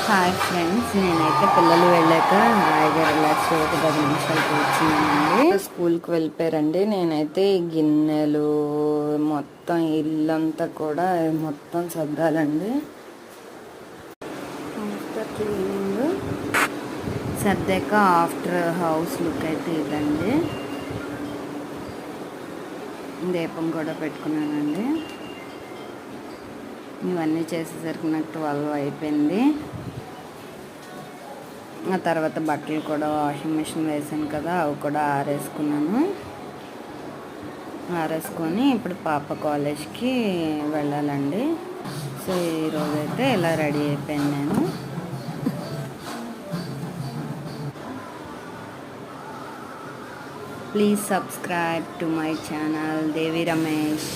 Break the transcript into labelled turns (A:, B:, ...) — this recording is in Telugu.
A: హాయ్ ఫ్రెండ్స్, నేనైతే పిల్లలు వెళ్ళాక హాయిగా రిలాక్స్ ఒక 10 నిమిషాలు కూర్చున్నానండి. స్కూల్కి వెళ్ళిపోయారండి. నేనైతే ఈ గిన్నెలు మొత్తం ఇల్లంతా కూడా మొత్తం సర్దాలండి. ఆఫ్టర్ క్లీనింగ్ సర్దాక ఆఫ్టర్ హౌస్ లుక్ అయితే ఇదండి. దీపం కూడా పెట్టుకున్నానండి. ఇవన్నీ చేసేసరికి నాకు 12 అయిపోయింది. ఆ తర్వాత బట్టలు కూడా వాషింగ్ మిషన్ వేసాను కదా, అవి కూడా ఆరేసుకొని ఇప్పుడు పాప కాలేజ్కి వెళ్ళాలండి. సో ఈరోజైతే ఇలా రెడీ అయిపోయాను నేను. Please subscribe to my channel Devi Ramesh.